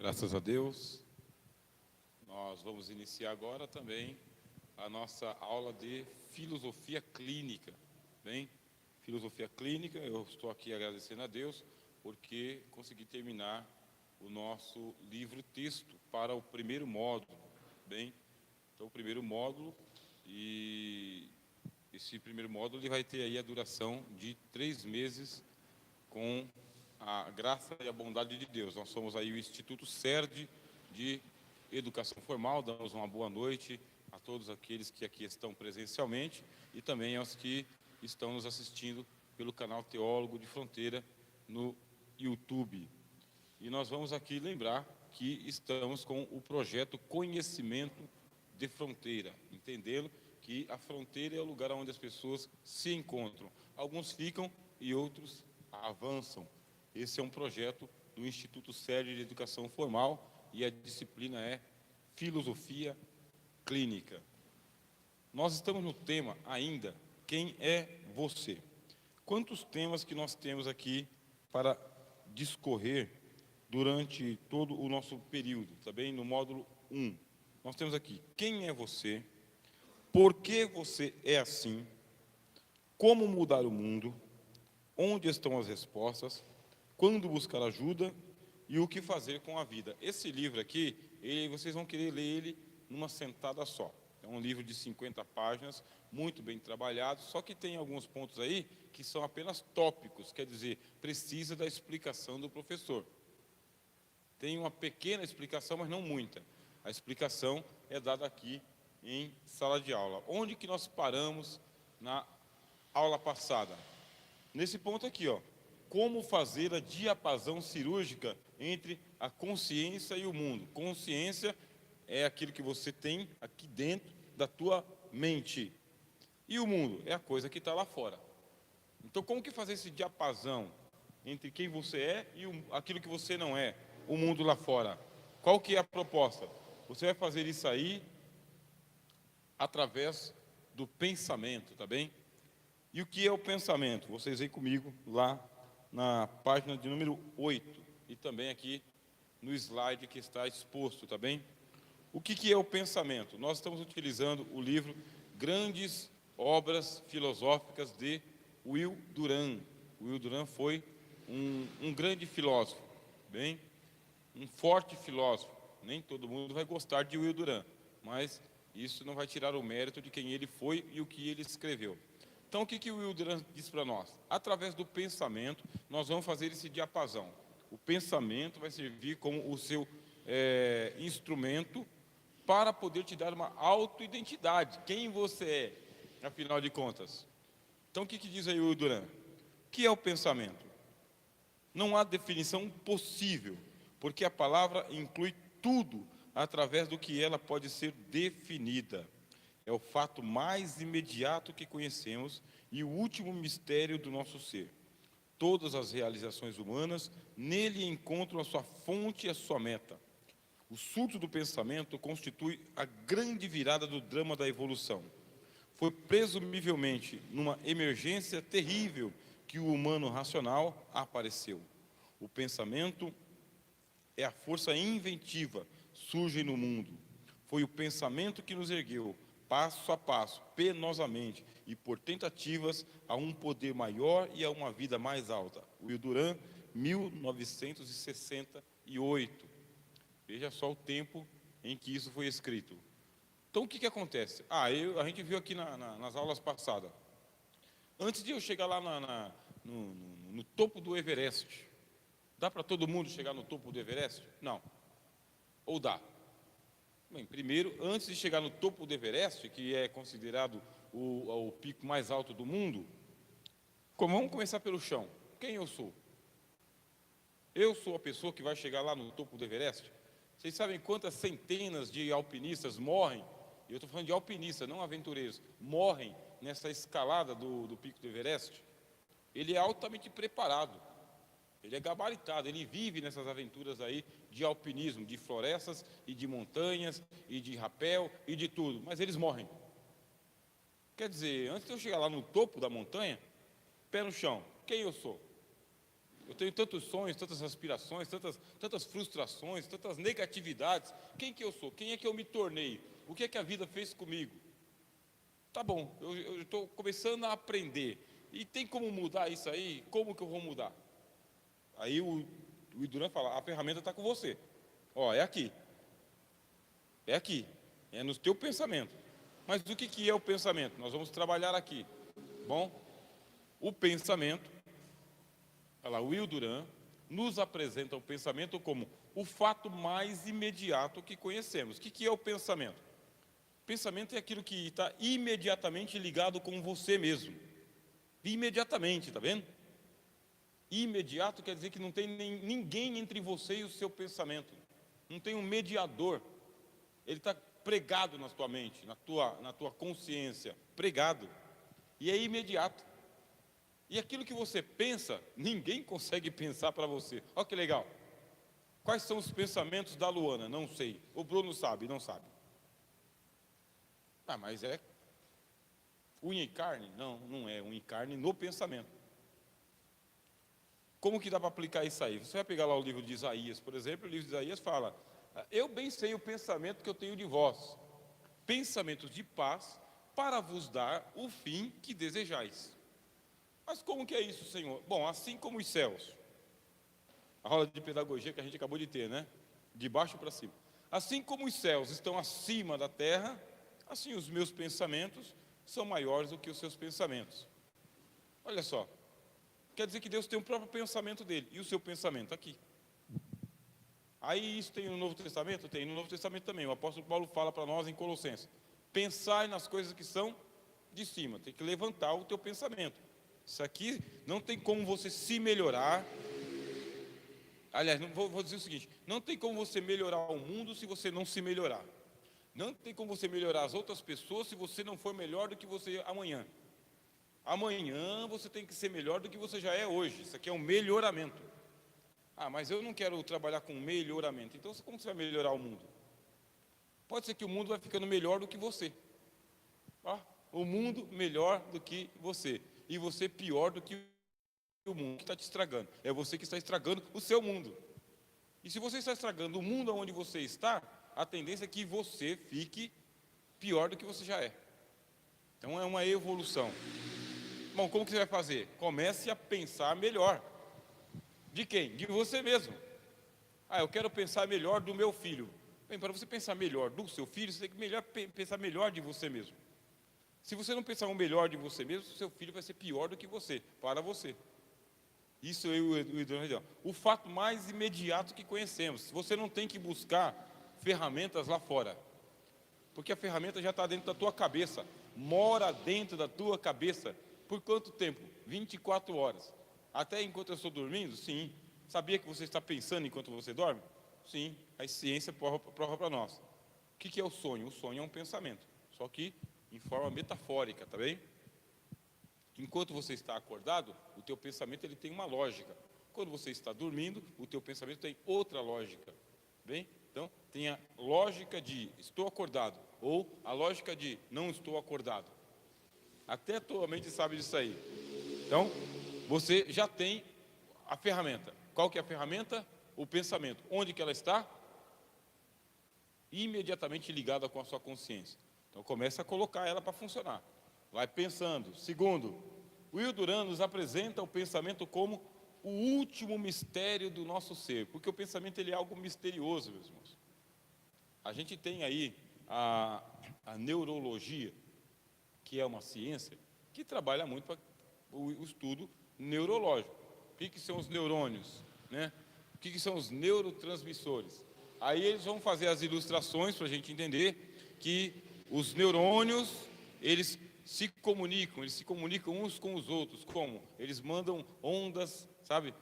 Graças a Deus, nós vamos iniciar agora também a nossa aula de filosofia clínica. Bem, filosofia clínica, eu estou aqui agradecendo a Deus porque consegui terminar o nosso livro-texto para o primeiro módulo. Bem, então o primeiro módulo, e esse primeiro módulo ele vai ter aí a duração de 3 meses com a graça e a bondade de Deus. Nós somos aí o Instituto CERD de Educação Formal. Damos uma boa noite a todos aqueles que aqui estão presencialmente e também aos que estão nos assistindo pelo canal Teólogo de Fronteira no YouTube. E nós vamos aqui lembrar que estamos com o projeto Conhecimento de Fronteira, entendendo que a fronteira é o lugar onde as pessoas se encontram. Alguns ficam e outros avançam. Esse é um projeto do Instituto CERD de Educação Formal e a disciplina é Filosofia Clínica. Nós estamos no tema ainda, quem é você? Quantos temas que nós temos aqui para discorrer durante todo o nosso período, tá bem? No módulo 1. Nós temos aqui, quem é você? Por que você é assim? Como mudar o mundo? Onde estão as respostas? Quando buscar ajuda e o que fazer com a vida. Esse livro aqui, vocês vão querer ler ele numa sentada só. É um livro de 50 páginas, muito bem trabalhado, só que tem alguns pontos aí que são apenas tópicos, quer dizer, precisa da explicação do professor. Tem uma pequena explicação, mas não muita. A explicação é dada aqui em sala de aula. Onde que nós paramos na aula passada? Nesse ponto aqui, ó. Como fazer a diapasão cirúrgica entre a consciência e o mundo. Consciência é aquilo que você tem aqui dentro da tua mente. E o mundo é a coisa que está lá fora. Então, como que fazer esse diapasão entre quem você é e aquilo que você não é, o mundo lá fora? Qual que é a proposta? Você vai fazer isso aí através do pensamento, tá bem? E o que é o pensamento? Vocês vêm comigo lá na página de número 8 e também aqui no slide que está exposto, tá bem? O que é o pensamento? Nós estamos utilizando o livro Grandes Obras Filosóficas de Will Durant. Will Durant foi um grande filósofo, bem? Um forte filósofo. Nem todo mundo vai gostar de Will Durant, mas isso não vai tirar o mérito de quem ele foi e o que ele escreveu. Então, o que o Will Durant diz para nós? Através do pensamento, nós vamos fazer esse diapasão. O pensamento vai servir como o seu instrumento para poder te dar uma autoidentidade. Quem você é, afinal de contas? Então, o que diz aí o Will Durant? O que é o pensamento? Não há definição possível, porque a palavra inclui tudo através do que ela pode ser definida. É o fato mais imediato que conhecemos e o último mistério do nosso ser. Todas as realizações humanas nele encontram a sua fonte e a sua meta. O surto do pensamento constitui a grande virada do drama da evolução. Foi presumivelmente numa emergência terrível que o humano racional apareceu. O pensamento é a força inventiva, surge no mundo. Foi o pensamento que nos ergueu, passo a passo, penosamente e por tentativas, a um poder maior e a uma vida mais alta. Will Durant, 1968. Veja só o tempo em que isso foi escrito. Então, o que acontece? A gente viu aqui nas aulas passadas. Antes de eu chegar lá no topo do Everest, dá para todo mundo chegar no topo do Everest? Não. Ou dá? Bem, primeiro, antes de chegar no topo do Everest, que é considerado o pico mais alto do mundo, vamos começar pelo chão. Quem eu sou? Eu sou a pessoa que vai chegar lá no topo do Everest? Vocês sabem quantas centenas de alpinistas morrem? Eu estou falando de alpinistas, não aventureiros. Morrem nessa escalada do pico do Everest? Ele é altamente preparado. Ele é gabaritado, ele vive nessas aventuras aí de alpinismo, de florestas e de montanhas e de rapel e de tudo, mas eles morrem. Quer dizer, antes de eu chegar lá no topo da montanha, pé no chão, quem eu sou? Eu tenho tantos sonhos, tantas aspirações, tantas frustrações, tantas negatividades. Quem que eu sou? Quem é que eu me tornei? O que é que a vida fez comigo? Tá bom, eu estou começando a aprender. E tem como mudar isso aí? Como que eu vou mudar? Aí o Duran fala, a ferramenta está com você. Ó, é aqui. É aqui. É no teu pensamento. Mas o que é o pensamento? Nós vamos trabalhar aqui. Bom, o pensamento, olha lá, o Will Duran nos apresenta o pensamento como o fato mais imediato que conhecemos. O que é o pensamento? Pensamento é aquilo que está imediatamente ligado com você mesmo. Imediatamente, está vendo? Imediato quer dizer que não tem ninguém entre você e o seu pensamento. Não tem um mediador. Ele está pregado na tua mente, na tua consciência. Pregado. E é imediato. E aquilo que você pensa, ninguém consegue pensar para você. Olha que legal. Quais são os pensamentos da Luana? Não sei. O Bruno sabe, não sabe. Ah, mas é unha e carne? Não, não é unha e carne no pensamento. Como que dá para aplicar isso aí? Você vai pegar lá o livro de Isaías, por exemplo, o livro de Isaías fala, eu bem sei o pensamento que eu tenho de vós, pensamentos de paz, para vos dar o fim que desejais. Mas como que é isso, Senhor? Bom, assim como os céus, a aula de pedagogia que a gente acabou de ter, né? De baixo para cima. Assim como os céus estão acima da terra, assim os meus pensamentos são maiores do que os seus pensamentos. Olha só, quer dizer que Deus tem o próprio pensamento dele, e o seu pensamento aqui. Aí isso tem no Novo Testamento? Tem no Novo Testamento também, o apóstolo Paulo fala para nós em Colossenses, pensai nas coisas que são de cima, tem que levantar o teu pensamento. Isso aqui não tem como você se melhorar. Aliás, vou dizer o seguinte, não tem como você melhorar o mundo se você não se melhorar. Não tem como você melhorar as outras pessoas se você não for melhor do que você amanhã. Amanhã você tem que ser melhor do que você já é hoje. Isso aqui é um melhoramento. Ah, mas eu não quero trabalhar com melhoramento. Então, como você vai melhorar o mundo? Pode ser que o mundo vai ficando melhor do que você. O mundo melhor do que você. E você pior do que o mundo que está te estragando. É você que está estragando o seu mundo. E se você está estragando o mundo onde você está, a tendência é que você fique pior do que você já é. Então é uma evolução. Bom, como que você vai fazer? Comece a pensar melhor. De quem? De você mesmo. Ah, eu quero pensar melhor do meu filho. Bem, para você pensar melhor do seu filho, você tem que pensar melhor de você mesmo. Se você não pensar o melhor de você mesmo, seu filho vai ser pior do que você, para você. Isso é o fato mais imediato que conhecemos. Você não tem que buscar ferramentas lá fora, porque a ferramenta já está dentro da tua cabeça, mora dentro da tua cabeça. Por quanto tempo? 24 horas. Até enquanto eu estou dormindo? Sim. Sabia que você está pensando enquanto você dorme? Sim. A ciência prova para nós. O que é o sonho? O sonho é um pensamento, só que em forma metafórica, tá bem? Enquanto você está acordado, o teu pensamento ele tem uma lógica. Quando você está dormindo, o teu pensamento tem outra lógica, bem? Então, tem a lógica de estou acordado, ou a lógica de não estou acordado. Até a tua mente sabe disso aí. Então, você já tem a ferramenta. Qual que é a ferramenta? O pensamento. Onde que ela está? Imediatamente ligada com a sua consciência. Então, começa a colocar ela para funcionar. Vai pensando. Segundo, o Will Duran nos apresenta o pensamento como o último mistério do nosso ser, porque o pensamento ele é algo misterioso, meus irmãos. A gente tem aí a neurologia, que é uma ciência que trabalha muito para o estudo neurológico. O que são os neurônios, né? O que são os neurotransmissores? Aí eles vão fazer as ilustrações para a gente entender que os neurônios, eles se comunicam uns com os outros. Como? Eles mandam ondas, sabe,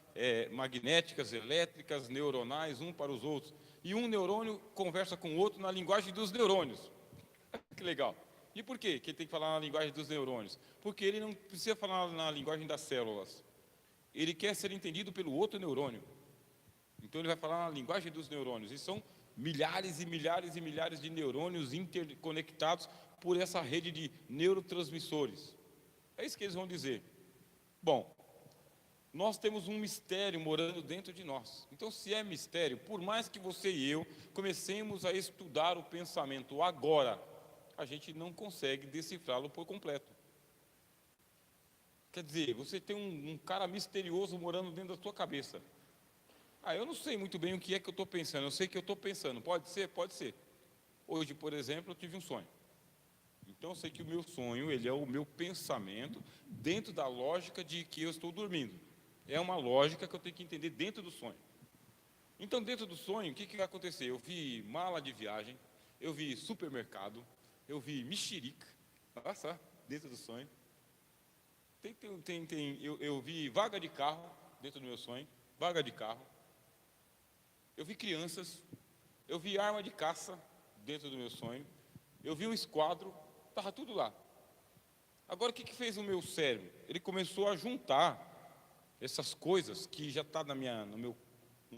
magnéticas, elétricas, neuronais, um para os outros. E um neurônio conversa com o outro na linguagem dos neurônios. Que legal. E por quê que ele tem que falar na linguagem dos neurônios? Porque ele não precisa falar na linguagem das células. Ele quer ser entendido pelo outro neurônio. Então ele vai falar na linguagem dos neurônios. E são milhares e milhares e milhares de neurônios interconectados por essa rede de neurotransmissores. É isso que eles vão dizer. Bom, Nós temos um mistério morando dentro de nós. Então, se é mistério, por mais que você e eu comecemos a estudar o pensamento agora, a gente não consegue decifrá-lo por completo. Quer dizer, você tem um cara misterioso morando dentro da sua cabeça. Eu não sei muito bem o que é que eu estou pensando, eu sei que eu estou pensando. Pode ser? Pode ser. Hoje, por exemplo, eu tive um sonho. Então, eu sei que o meu sonho, ele é o meu pensamento dentro da lógica de que eu estou dormindo. É uma lógica que eu tenho que entender dentro do sonho. Então, dentro do sonho, o que vai acontecer? Eu vi mala de viagem, eu vi supermercado, eu vi mexerica, olha só, dentro do sonho. Eu vi vaga de carro dentro do meu sonho, vaga de carro. Eu vi crianças, eu vi arma de caça dentro do meu sonho, eu vi um esquadro, estava tudo lá. Agora, o que fez o meu cérebro? Ele começou a juntar essas coisas que já está no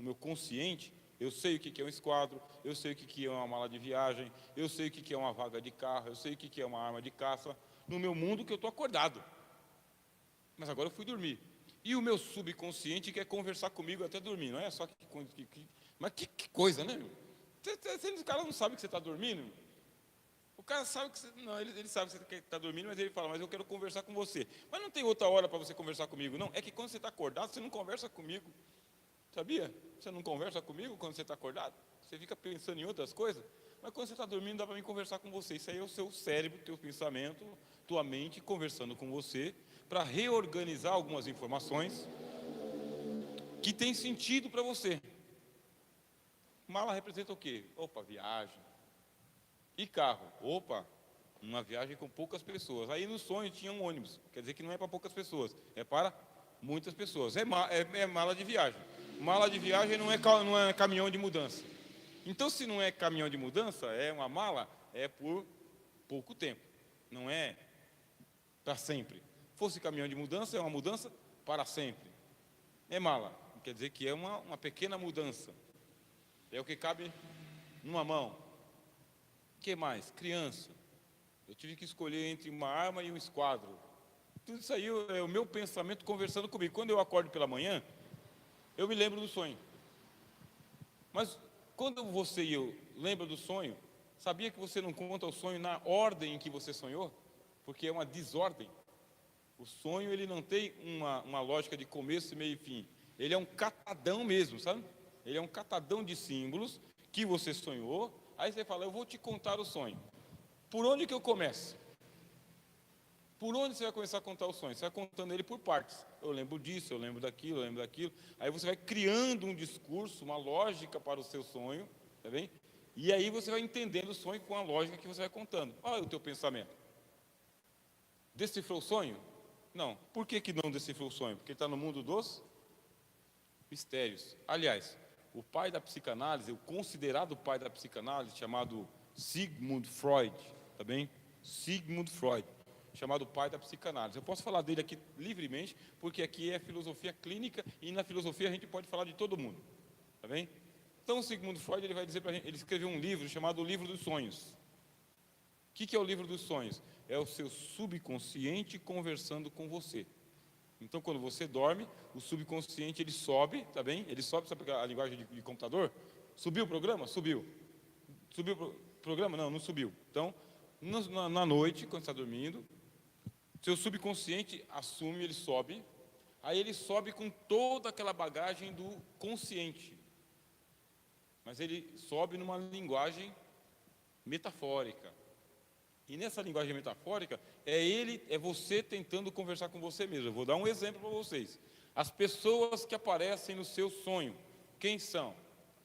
meu consciente. Eu sei o que é um esquadro, eu sei o que é uma mala de viagem, eu sei o que é uma vaga de carro, eu sei o que é uma arma de caça, no meu mundo que eu estou acordado. Mas agora eu fui dormir. E o meu subconsciente quer conversar comigo até dormir, não é só mas que coisa, né? O cara não sabe que você está dormindo. O cara sabe que você, não, ele sabe que você está dormindo, mas ele fala, mas eu quero conversar com você. Mas não tem outra hora para você conversar comigo, não. É que quando você está acordado, você não conversa comigo. Sabia? Você não conversa comigo quando você está acordado. Você fica pensando em outras coisas. Mas quando você está dormindo, dá para mim conversar com você. Isso aí é o seu cérebro, teu pensamento, tua mente conversando com você para reorganizar algumas informações que tem sentido para você. Mala representa o quê? Opa, viagem. E carro? Opa, uma viagem com poucas pessoas. Aí no sonho tinha um ônibus. Quer dizer que não é para poucas pessoas, é para muitas pessoas. É mala de viagem. Mala de viagem não é caminhão de mudança. Então, se não é caminhão de mudança, é uma mala, é por pouco tempo. Não é para sempre. Fosse caminhão de mudança, é uma mudança para sempre. É mala, quer dizer que é uma pequena mudança. É o que cabe numa mão. O que mais? Criança. Eu tive que escolher entre uma arma e um esquadro. Tudo isso aí é o meu pensamento conversando comigo. Quando eu acordo pela manhã, eu me lembro do sonho. Mas quando você e eu lembra do sonho, sabia que você não conta o sonho na ordem em que você sonhou? Porque é uma desordem. O sonho, ele não tem uma lógica de começo, meio e fim. Ele é um catadão mesmo, sabe? Ele é um catadão de símbolos que você sonhou. Aí você fala, eu vou te contar o sonho. Por onde que eu começo? Por onde você vai começar a contar o sonho? Você vai contando ele por partes. Eu lembro disso, eu lembro daquilo, eu lembro daquilo. Aí você vai criando um discurso, uma lógica para o seu sonho, tá bem? E aí você vai entendendo o sonho com a lógica que você vai contando. Olha o teu pensamento. Decifrou o sonho? Não. Por que não decifrou o sonho? Porque ele está no mundo dos mistérios. Aliás, o pai da psicanálise, o considerado pai da psicanálise, chamado Sigmund Freud, tá bem? Sigmund Freud, chamado pai da psicanálise. Eu posso falar dele aqui livremente, porque aqui é filosofia clínica e na filosofia a gente pode falar de todo mundo, tá bem? Então o Sigmund Freud, ele vai dizer para a gente, ele escreveu um livro chamado O Livro dos Sonhos. O que é o Livro dos Sonhos? É o seu subconsciente conversando com você. Então, quando você dorme, o subconsciente, ele sobe, tá bem? Ele sobe, sabe a linguagem de computador? Subiu o programa? Subiu. Subiu o programa? Não subiu. Então, na noite, quando está dormindo, seu subconsciente assume, ele sobe, aí ele sobe com toda aquela bagagem do consciente. Mas ele sobe numa linguagem metafórica. E nessa linguagem metafórica, é você tentando conversar com você mesmo. Eu vou dar um exemplo para vocês. As pessoas que aparecem no seu sonho, quem são?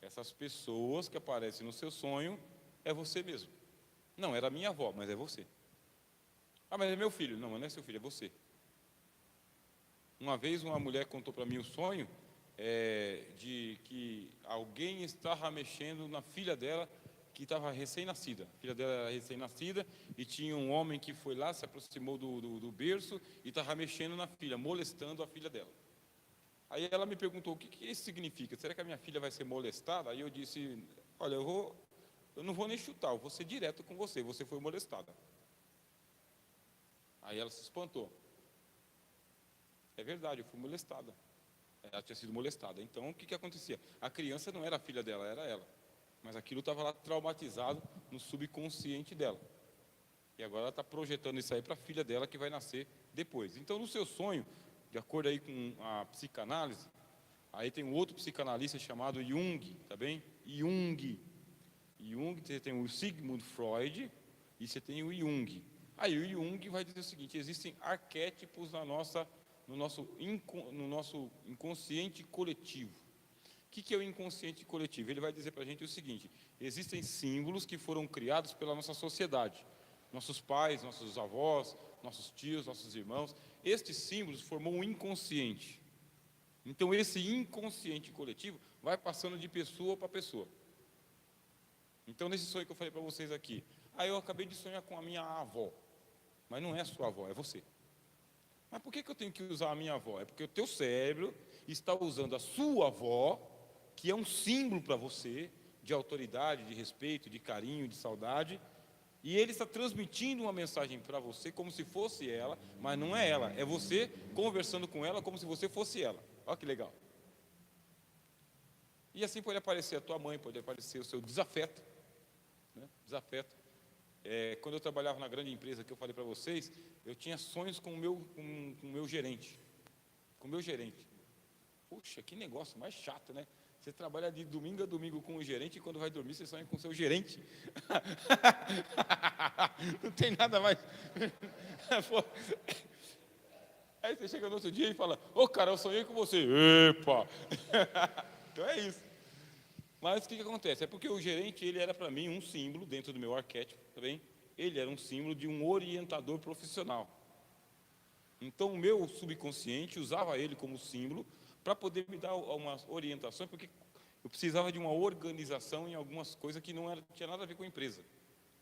Essas pessoas que aparecem no seu sonho, é você mesmo. Não, era minha avó, mas é você. Mas é meu filho. Não, mas não é seu filho, é você. Uma vez uma mulher contou para mim o sonho de que alguém estava mexendo na filha dela, que estava recém-nascida. A filha dela era recém-nascida e tinha um homem que foi lá, se aproximou do berço e estava mexendo na filha, molestando a filha dela. Aí ela me perguntou, o que isso significa? Será que a minha filha vai ser molestada? Aí eu disse, olha, eu não vou nem chutar, eu vou ser direto com você, você foi molestada. Aí ela se espantou. É verdade, eu fui molestada. Ela tinha sido molestada. Então, o que acontecia? A criança não era a filha dela, era ela. Mas aquilo estava lá traumatizado no subconsciente dela. E agora ela está projetando isso aí para a filha dela que vai nascer depois. Então, no seu sonho, de acordo aí com a psicanálise, aí tem um outro psicanalista chamado Jung, tá bem? Jung, você tem o Sigmund Freud e você tem o Jung. Aí o Jung vai dizer o seguinte: existem arquétipos no nosso inconsciente coletivo. O que é o inconsciente coletivo? Ele vai dizer para a gente o seguinte: existem símbolos que foram criados pela nossa sociedade. Nossos pais, nossos avós, nossos tios, nossos irmãos. Estes símbolos formam um inconsciente. Então esse inconsciente coletivo vai passando de pessoa para pessoa. Então nesse sonho que eu falei para vocês aqui, aí eu acabei de sonhar com a minha avó. Mas não é a sua avó, é você. Mas por que eu tenho que usar a minha avó? É porque o teu cérebro está usando a sua avó, que é um símbolo para você, de autoridade, de respeito, de carinho, de saudade, e ele está transmitindo uma mensagem para você como se fosse ela, mas não é ela, é você conversando com ela como se você fosse ela. Olha que legal. E assim pode aparecer a tua mãe, pode aparecer o seu desafeto, né? Desafeto. Quando eu trabalhava na grande empresa que eu falei para vocês, eu tinha sonhos com o meu gerente. Com o meu gerente. Puxa, que negócio mais chato, né? Você trabalha de domingo a domingo com o gerente e quando vai dormir você sonha com o seu gerente. Não tem nada mais. Aí você chega no outro dia e fala: ô cara, eu sonhei com você. Epa! Então é isso. Mas o que acontece? É porque o gerente, ele era para mim um símbolo dentro do meu arquétipo, tá bem? Ele era um símbolo de um orientador profissional. Então o meu subconsciente usava ele como símbolo para poder me dar umas orientações, porque eu precisava de uma organização em algumas coisas que não tinha nada a ver com a empresa.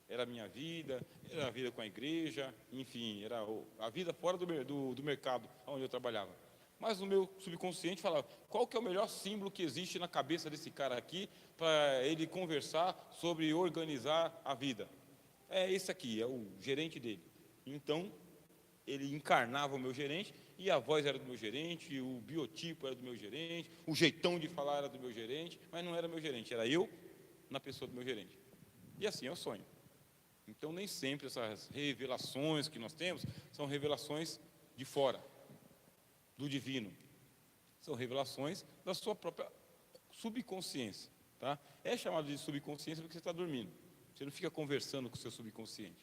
Era a minha vida, era a vida com a igreja, enfim, era a vida fora do mercado onde eu trabalhava. Mas o meu subconsciente falava: qual que é o melhor símbolo que existe na cabeça desse cara aqui para ele conversar sobre organizar a vida? É esse aqui, é o gerente dele. Então, ele encarnava o meu gerente, e a voz era do meu gerente, o biotipo era do meu gerente, o jeitão de falar era do meu gerente, mas não era meu gerente, era eu na pessoa do meu gerente. E assim é o sonho. Então, nem sempre essas revelações que nós temos são revelações de fora, do divino. São revelações da sua própria subconsciência. Tá? É chamado de subconsciência porque você está dormindo. Você não fica conversando com o seu subconsciente.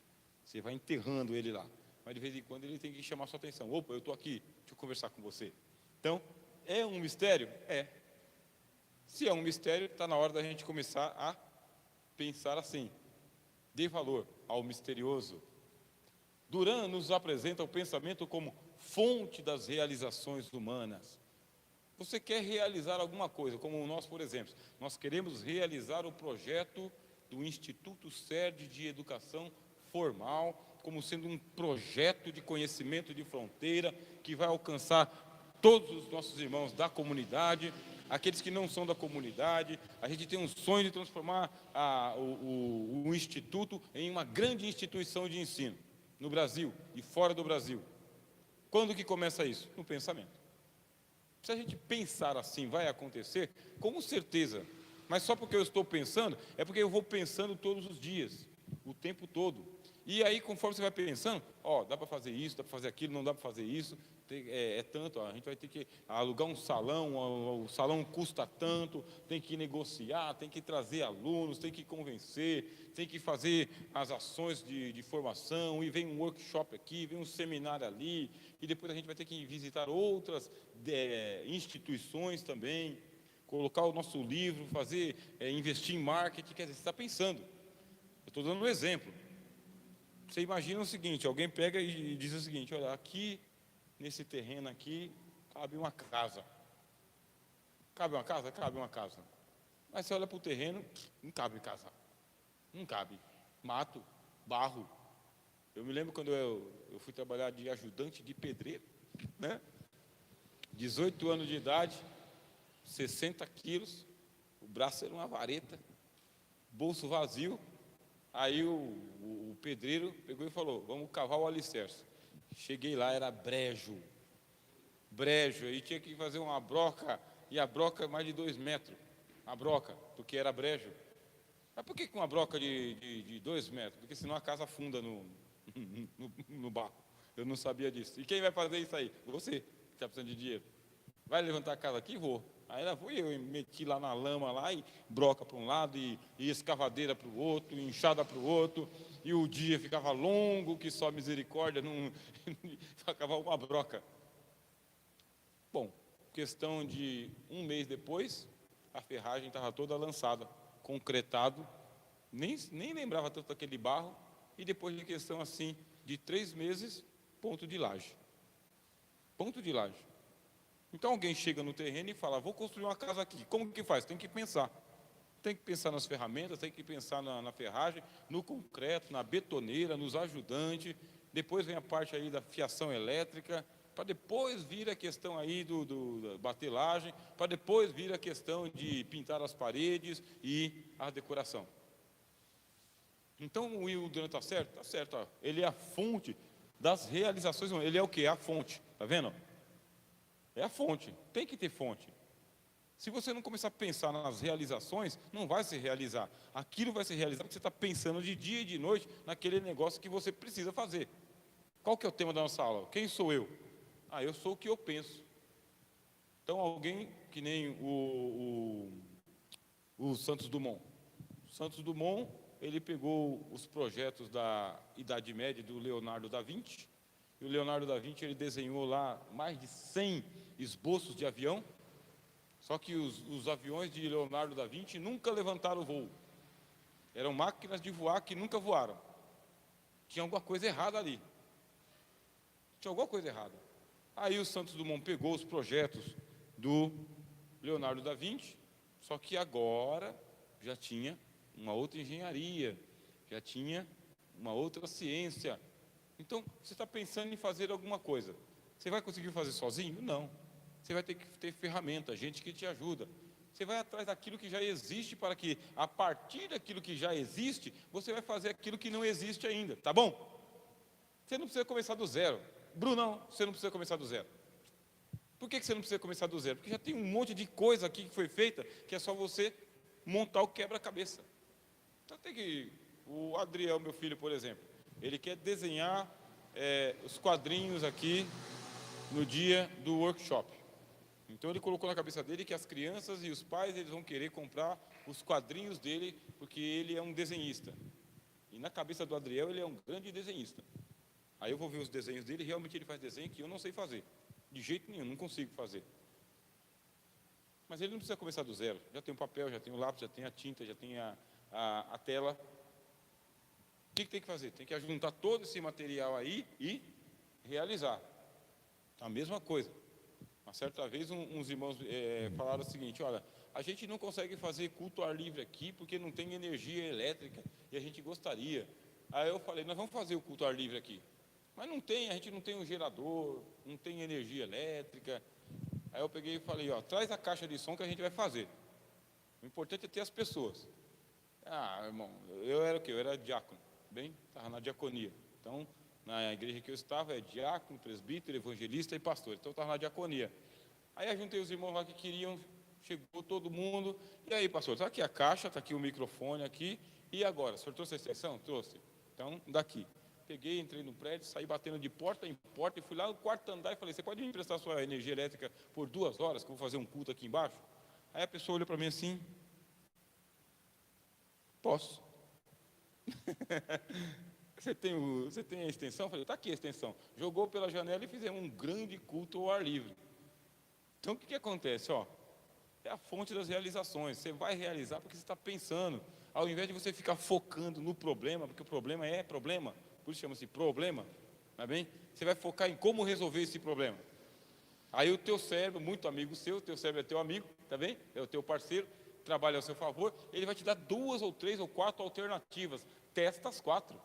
Você vai enterrando ele lá. Mas de vez em quando ele tem que chamar a sua atenção. Opa, eu estou aqui, deixa eu conversar com você. Então, é um mistério? É. Se é um mistério, está na hora da gente começar a pensar assim. Dê valor ao misterioso. Duran nos apresenta o pensamento como fonte das realizações humanas. Você quer realizar alguma coisa, como nós, por exemplo, nós queremos realizar o projeto do Instituto Serde de Educação Formal, como sendo um projeto de conhecimento de fronteira, que vai alcançar todos os nossos irmãos da comunidade, aqueles que não são da comunidade. A gente tem um sonho de transformar o Instituto em uma grande instituição de ensino, no Brasil e fora do Brasil. Quando que começa isso? No pensamento. Se a gente pensar assim, vai acontecer? Com certeza. Mas só porque eu estou pensando, é porque eu vou pensando todos os dias, o tempo todo. E aí, conforme você vai pensando, dá para fazer isso, dá para fazer aquilo, não dá para fazer isso, tanto, a gente vai ter que alugar um salão, o salão custa tanto, tem que negociar, tem que trazer alunos, tem que convencer, tem que fazer as ações de formação, e vem um workshop aqui, vem um seminário ali, e depois a gente vai ter que visitar outras instituições também, colocar o nosso livro, investir em marketing. Quer dizer, você está pensando. Eu estou dando um exemplo. Você imagina o seguinte: alguém pega e diz o seguinte: olha, aqui, nesse terreno aqui, cabe uma casa. Cabe uma casa? Cabe uma casa. Mas você olha para o terreno, não cabe casa. Não cabe. Mato, barro. Eu me lembro quando eu fui trabalhar de ajudante de pedreiro, né? 18 anos de idade, 60 quilos, o braço era uma vareta, bolso vazio. Aí o pedreiro pegou e falou: vamos cavar o alicerce. Cheguei lá, era brejo. brejo, aí tinha que fazer uma broca, e a broca mais de 2 metros, a broca, porque era brejo. Mas por que com uma broca de 2 metros? Porque senão a casa afunda no barro. Eu não sabia disso. E quem vai fazer isso aí? Você, que está precisando de dinheiro. Vai levantar a casa aqui? Vou. Aí lá fui eu, meti lá na lama lá, e broca para um lado, e escavadeira para o outro, e enxada para o outro, e o dia ficava longo, que só misericórdia, não acabava uma broca. Bom, questão de 1 mês depois, a ferragem estava toda lançada, concretado, nem lembrava tanto daquele barro, e depois de questão assim, de 3 meses, ponto de laje. Ponto de laje. Então alguém chega no terreno e fala, vou construir uma casa aqui. Como que faz? Tem que pensar. Tem que pensar nas ferramentas, tem que pensar na ferragem, no concreto, na betoneira, nos ajudantes. Depois vem a parte aí da fiação elétrica, para depois vir a questão aí da batelagem, para depois vir a questão de pintar as paredes e a decoração. Então o Will Durant está certo? Está certo. Ó. Ele é a fonte das realizações. Ele é o que? É a fonte. Está vendo? É a fonte, tem que ter fonte. Se você não começar a pensar nas realizações, não vai se realizar. Aquilo vai se realizar porque você está pensando de dia e de noite naquele negócio que você precisa fazer. Qual que é o tema da nossa aula? Quem sou eu? Eu sou o que eu penso. Então alguém que nem o Santos Dumont. Santos Dumont, ele pegou os projetos da Idade Média do Leonardo da Vinci. E o Leonardo da Vinci, ele desenhou lá mais de 100 esboços de avião, só que os aviões de Leonardo da Vinci nunca levantaram o voo. Eram máquinas de voar que nunca voaram. Tinha alguma coisa errada ali. Tinha alguma coisa errada. Aí o Santos Dumont pegou os projetos do Leonardo da Vinci, só que agora já tinha uma outra engenharia, já tinha uma outra ciência. Então, você está pensando em fazer alguma coisa. Você vai conseguir fazer sozinho? Não. Você vai ter que ter ferramenta, gente que te ajuda. Você vai atrás daquilo que já existe para que, a partir daquilo que já existe, você vai fazer aquilo que não existe ainda. Tá bom? Você não precisa começar do zero. Brunão, você não precisa começar do zero. Por que você não precisa começar do zero? Porque já tem um monte de coisa aqui que foi feita, que é só você montar o quebra-cabeça. Então tem que... O Adriel, meu filho, por exemplo, ele quer desenhar os quadrinhos aqui no dia do workshop. Então ele colocou na cabeça dele que as crianças e os pais eles vão querer comprar os quadrinhos dele, porque ele é um desenhista. E na cabeça do Adriel ele é um grande desenhista. Aí eu vou ver os desenhos dele, realmente ele faz desenho que eu não sei fazer. De jeito nenhum, não consigo fazer. Mas ele não precisa começar do zero. Já tem o papel, já tem o lápis, já tem a tinta, já tem a tela. O que tem que fazer? Tem que juntar todo esse material aí e realizar. A mesma coisa. Uma certa vez uns irmãos falaram o seguinte, olha, a gente não consegue fazer culto ao ar livre aqui porque não tem energia elétrica e a gente gostaria. Aí eu falei, nós vamos fazer o culto ao ar livre aqui. Mas não tem, a gente não tem um gerador, não tem energia elétrica. Aí eu peguei e falei, ó, traz a caixa de som que a gente vai fazer. O importante é ter as pessoas. Irmão, eu era o quê? Eu era diácono, bem? Estava na diaconia. Então, na igreja que eu estava, é diácono, presbítero, evangelista e pastor. Então, eu estava na diaconia. Aí, eu juntei os irmãos lá que queriam, chegou todo mundo. E aí, pastor, está aqui a caixa, está aqui o microfone aqui. E agora? O senhor trouxe a extensão? Trouxe. Então, daqui. Peguei, entrei no prédio, saí batendo de porta em porta e fui lá no quarto andar e falei, você pode me emprestar sua energia elétrica por 2 horas, que eu vou fazer um culto aqui embaixo? Aí a pessoa olhou para mim assim, posso. Você tem a extensão? Eu falei, está aqui a extensão. Jogou pela janela e fizemos um grande culto ao ar livre. Então o que acontece? É a fonte das realizações. Você vai realizar porque você está pensando. Ao invés de você ficar focando no problema, porque o problema é problema, por isso chama-se problema, tá bem? Você vai focar em como resolver esse problema. Aí o teu cérebro, muito amigo seu, o teu cérebro é teu amigo, tá bem? É o teu parceiro, trabalha ao seu favor, ele vai te dar 2 ou 3 ou 4 alternativas. Testa as 4.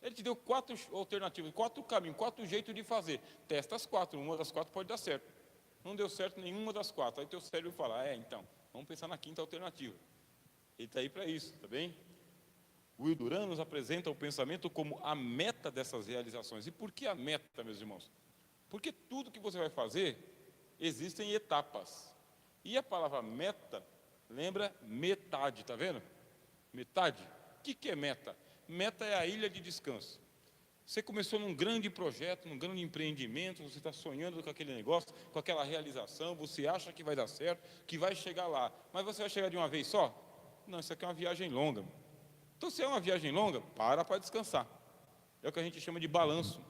Ele te deu 4 alternativas, 4 caminhos, 4 jeitos de fazer. Testa as 4, uma das 4 pode dar certo. Não deu certo nenhuma das 4. Aí teu cérebro fala, então, vamos pensar na 5ª alternativa. Ele está aí para isso, tá bem? O Will Durant nos apresenta o pensamento como a meta dessas realizações. E por que a meta, meus irmãos? Porque tudo que você vai fazer, existem etapas. E a palavra meta, lembra metade, está vendo? Metade. O que é meta? Meta é a ilha de descanso. Você começou num grande projeto, num grande empreendimento, você está sonhando com aquele negócio, com aquela realização, você acha que vai dar certo, que vai chegar lá. Mas você vai chegar de uma vez só? Não, isso aqui é uma viagem longa. Então, se é uma viagem longa, para descansar. É o que a gente chama de balanço.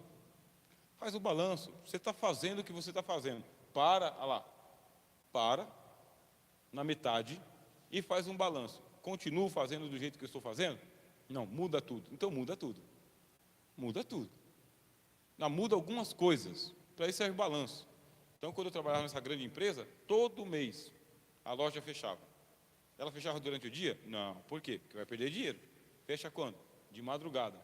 Faz o balanço. Você está fazendo o que você está fazendo. Para na metade e faz um balanço. Continuo fazendo do jeito que eu estou fazendo? Não, muda tudo. Então muda tudo. Muda tudo. Não, muda algumas coisas. Para isso serve o balanço. Então, quando eu trabalhava nessa grande empresa, todo mês a loja fechava. Ela fechava durante o dia? Não. Por quê? Porque vai perder dinheiro. Fecha quando? De madrugada.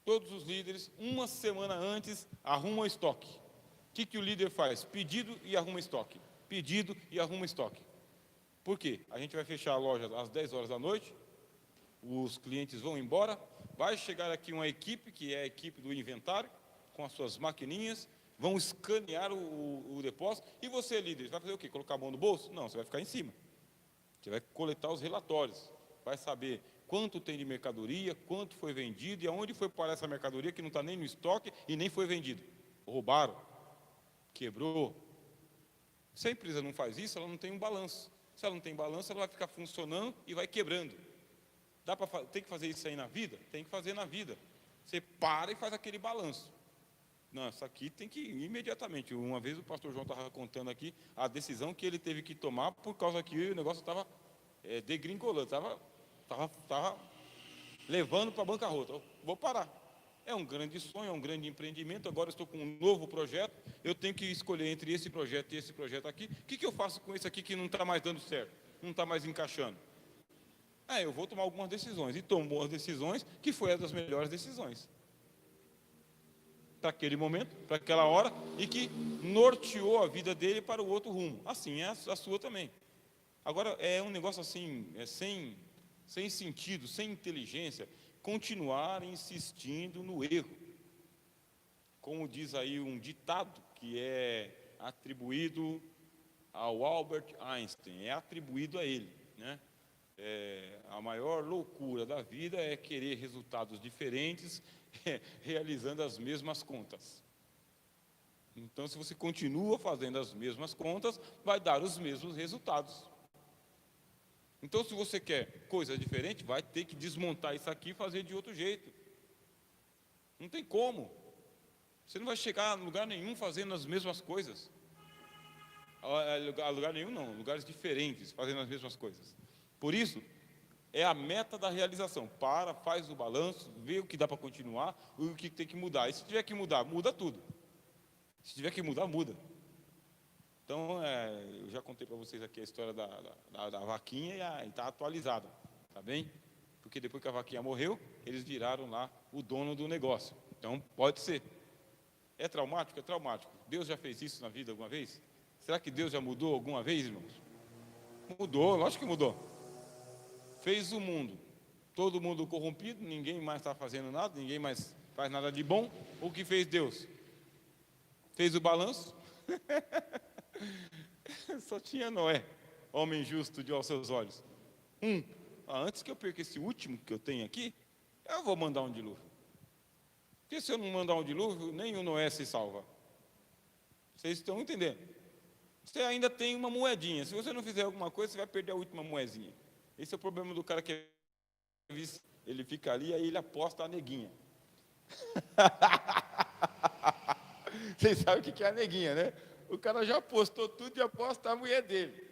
Todos os líderes, uma semana antes, arrumam estoque. O que o líder faz? Pedido e arruma estoque. Pedido e arruma estoque. Por quê? A gente vai fechar a loja às 10 horas da noite, os clientes vão embora, vai chegar aqui uma equipe, que é a equipe do inventário, com as suas maquininhas, vão escanear o depósito, e você, líder, vai fazer o quê? Colocar a mão no bolso? Não, você vai ficar em cima. Você vai coletar os relatórios, vai saber quanto tem de mercadoria, quanto foi vendido, e aonde foi parar essa mercadoria que não está nem no estoque e nem foi vendido. Roubaram, quebrou. Se a empresa não faz isso, ela não tem um balanço. Se ela não tem balanço, ela vai ficar funcionando e vai quebrando. Tem que fazer isso aí na vida? Tem que fazer na vida. Você para e faz aquele balanço. Não, isso aqui tem que ir imediatamente. Uma vez o pastor João estava contando aqui a decisão que ele teve que tomar por causa que o negócio estava degringolando, estava levando para a bancarrota. Vou parar. É um grande sonho, é um grande empreendimento. Agora estou com um novo projeto. Eu tenho que escolher entre esse projeto e esse projeto aqui. O que eu faço com esse aqui que não está mais dando certo? Não está mais encaixando? Eu vou tomar algumas decisões. E tomou as decisões que foi a das melhores decisões. Para aquele momento, para aquela hora, e que norteou a vida dele para o outro rumo. Assim é a sua também. Agora, é um negócio assim, sem sentido, sem inteligência, continuar insistindo no erro. Como diz aí um ditado que é atribuído ao Albert Einstein, é atribuído a ele, né? A maior loucura da vida é querer resultados diferentes, realizando as mesmas contas. Então, se você continua fazendo as mesmas contas, vai dar os mesmos resultados. Então, se você quer coisa diferente, vai ter que desmontar isso aqui e fazer de outro jeito. Não tem como. Você não vai chegar a lugar nenhum fazendo as mesmas coisas. A lugar nenhum não, lugares diferentes fazendo as mesmas coisas. Por isso, é a meta da realização. Faz o balanço, vê o que dá para continuar, o que tem que mudar. E se tiver que mudar, muda tudo. Se tiver que mudar, muda. Então, eu já contei para vocês aqui a história da vaquinha e está atualizada, tá bem? Porque depois que a vaquinha morreu, eles viraram lá o dono do negócio. Então, pode ser. É traumático? É traumático. Deus já fez isso na vida alguma vez? Será que Deus já mudou alguma vez, irmãos? Mudou, lógico que mudou. Fez o mundo, todo mundo corrompido, ninguém mais está fazendo nada, ninguém mais faz nada de bom. O que fez Deus? Fez o balanço. Só tinha Noé, homem justo aos seus olhos. Antes que eu perca esse último que eu tenho aqui, eu vou mandar um dilúvio. Porque se eu não mandar um dilúvio, nem o Noé se salva. Vocês estão entendendo? Você ainda tem uma moedinha. Se você não fizer alguma coisa, você vai perder a última moedinha. Esse é o problema do cara que é vice. Ele fica ali, aí ele aposta a neguinha. Vocês sabem o que é a neguinha, né? O cara já apostou tudo e aposta a mulher dele,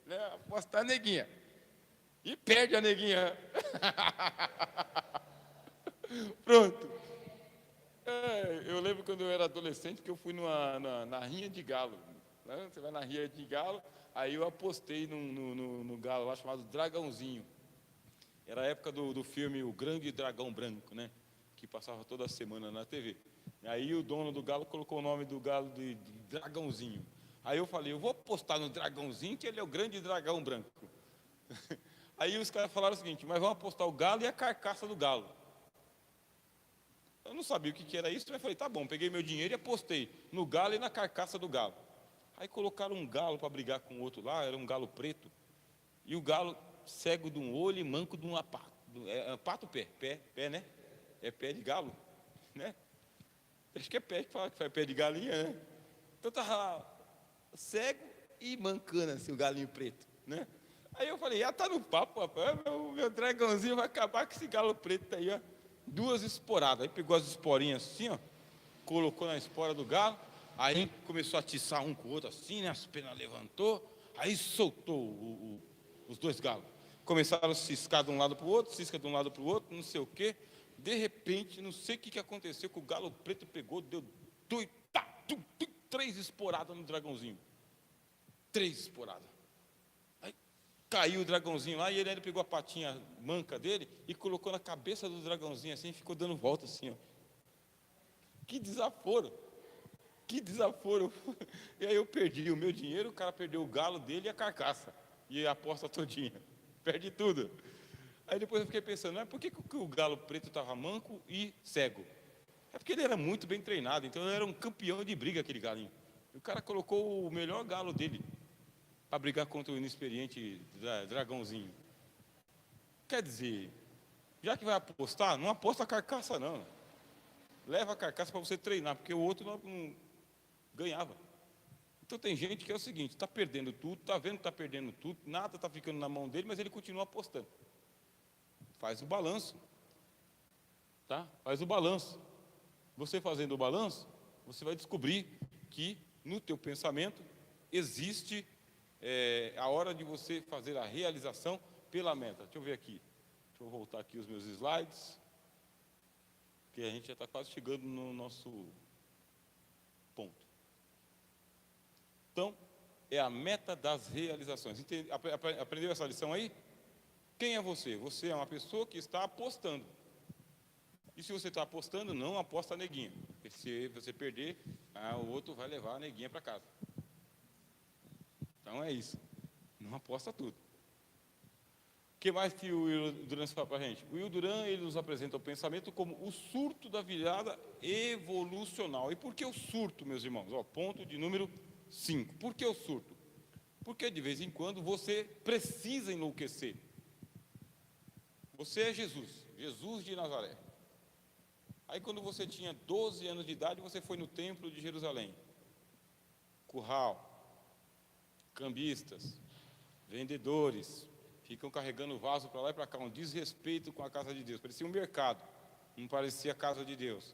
né? Aposta a neguinha. E perde a neguinha. Pronto. Eu lembro quando eu era adolescente que eu fui na rinha de galo. Né? Você vai na rinha de galo, aí eu apostei no galo lá chamado Dragãozinho. Era a época do filme O Grande Dragão Branco, né? Que passava toda semana na TV. Aí o dono do galo colocou o nome do galo de Dragãozinho. Aí eu falei, eu vou apostar no Dragãozinho, que ele é o Grande Dragão Branco. Aí os caras falaram o seguinte, mas vamos apostar o galo e a carcaça do galo. Eu não sabia o que era isso, mas falei, tá bom, peguei meu dinheiro e apostei no galo e na carcaça do galo. Aí colocaram um galo para brigar com o outro lá, era um galo preto, e o galo cego de um olho e manco de um pato. É pato pé, né? É pé de galo, né? Acho que é pé que fala que faz pé de galinha, né? Então tava cego e mancando assim, o galinho preto, né? Aí eu falei, tá no papo, rapaz, meu dragãozinho vai acabar com esse galo preto aí, ó. 2 esporadas. Aí pegou as esporinhas assim, ó, colocou na espora do galo, aí começou a atiçar um com o outro assim, né? As penas levantou, aí soltou os 2 galos. Começaram a ciscar de um lado para o outro, cisca de um lado para o outro, não sei o quê. De repente, não sei o que aconteceu, que o galo preto pegou, deu 3 esporadas no dragãozinho. 3 esporadas. Aí caiu o dragãozinho lá, e ele ainda pegou a patinha manca dele e colocou na cabeça do dragãozinho assim, e ficou dando volta assim, ó. Que desaforo. Que desaforo. E aí eu perdi o meu dinheiro, o cara perdeu o galo dele e a carcaça. E a aposta todinha. Perde tudo. Aí depois eu fiquei pensando, não é por que o galo preto estava manco e cego? É porque ele era muito bem treinado, então ele era um campeão de briga, aquele galinho. E o cara colocou o melhor galo dele para brigar contra o inexperiente dragãozinho. Quer dizer, já que vai apostar, não aposta a carcaça não. Leva a carcaça para você treinar, porque o outro não ganhava. Então tem gente que é o seguinte, está perdendo tudo, está vendo que está perdendo tudo, nada está ficando na mão dele, mas ele continua apostando. Faz o balanço. Tá? Faz o balanço. Você fazendo o balanço, você vai descobrir que no teu pensamento existe a hora de você fazer a realização pela meta. Deixa eu ver aqui. Deixa eu voltar aqui os meus slides. Porque a gente já está quase chegando no nosso ponto. Então, é a meta das realizações. Aprendeu essa lição aí? Quem é você? Você é uma pessoa que está apostando. E se você está apostando, não aposta a neguinha. Porque se você perder, o outro vai levar a neguinha para casa. Então é isso. Não aposta tudo. O que mais que o Will Durant fala para a gente? O Will Durant, ele nos apresenta o pensamento como o surto da virada evolucional. E por que o surto, meus irmãos? Ponto de número 5. Por que o surto? Porque de vez em quando você precisa enlouquecer. Você é Jesus, Jesus de Nazaré. Aí quando você tinha 12 anos de idade, você foi no templo de Jerusalém. Curral, cambistas, vendedores, ficam carregando vaso para lá e para cá, um desrespeito com a casa de Deus. Parecia um mercado, não parecia a casa de Deus.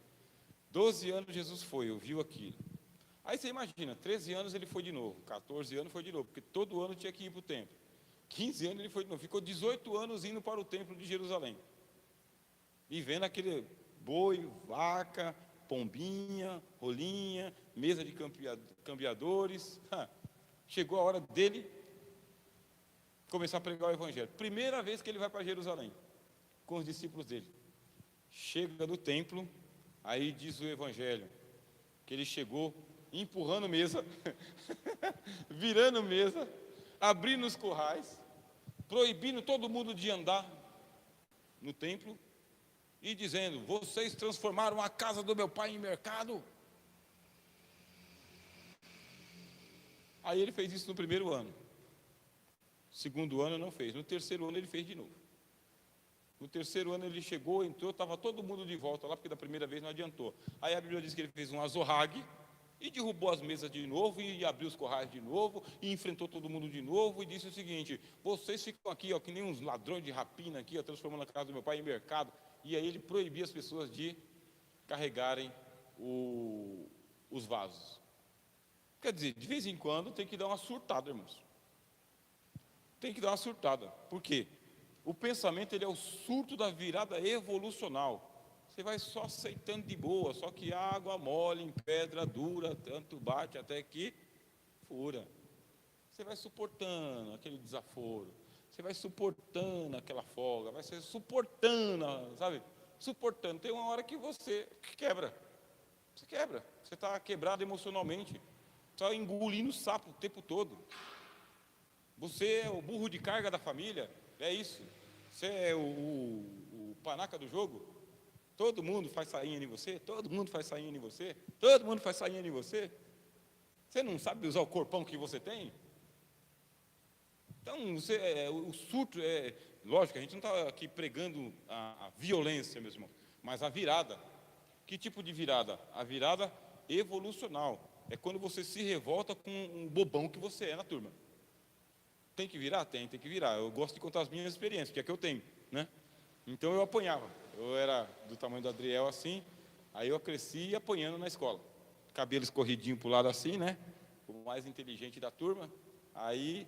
12 anos Jesus foi, ouviu aquilo. Aí você imagina, 13 anos ele foi de novo, 14 anos foi de novo, porque todo ano tinha que ir para o templo. 15 anos ele foi de novo, ficou 18 anos indo para o templo de Jerusalém. E vendo aquele boi, vaca, pombinha, rolinha, mesa de cambiadores. Chegou a hora dele começar a pregar o evangelho. Primeira vez que ele vai para Jerusalém, com os discípulos dele. Chega no templo, aí diz o evangelho, que ele chegou empurrando mesa, virando mesa, abrindo os currais, proibindo todo mundo de andar no templo, e dizendo, vocês transformaram a casa do meu pai em mercado. Aí ele fez isso no primeiro ano. Segundo ano não fez. No terceiro ano ele fez de novo. No terceiro ano ele chegou, entrou, estava todo mundo de volta lá, porque da primeira vez não adiantou. Aí a Bíblia diz que ele fez um azorrague, e derrubou as mesas de novo, e abriu os corrais de novo, e enfrentou todo mundo de novo, e disse o seguinte, vocês ficam aqui, ó, que nem uns ladrões de rapina aqui, ó, transformando a casa do meu pai em mercado. E aí ele proibia as pessoas de carregarem os vasos. Quer dizer, de vez em quando tem que dar uma surtada, irmãos. Tem que dar uma surtada. Por quê? O pensamento ele é o surto da virada evolucional. Você vai só aceitando de boa, só que água mole em pedra dura, tanto bate até que fura. Você vai suportando aquele desaforo. Você vai suportando aquela folga, vai ser suportando, sabe? Suportando. Tem uma hora que você quebra. Você quebra. Você está quebrado emocionalmente. Está engolindo sapo o tempo todo. Você é o burro de carga da família. É isso. Você é o panaca do jogo. Todo mundo faz sainha em você, todo mundo faz sainha em você, todo mundo faz sainha em você. Você não sabe usar o corpão que você tem? Então, o surto lógico, a gente não está aqui pregando a violência, meu irmão, mas a virada. Que tipo de virada? A virada evolucional. É quando você se revolta com um bobão que você é na turma. Tem que virar? Tem que virar. Eu gosto de contar as minhas experiências, que é que eu tenho, né? Então eu apanhava. Eu era do tamanho do Adriel assim, aí eu cresci apanhando na escola. Cabelo escorridinho pro lado assim, né? O mais inteligente da turma. Aí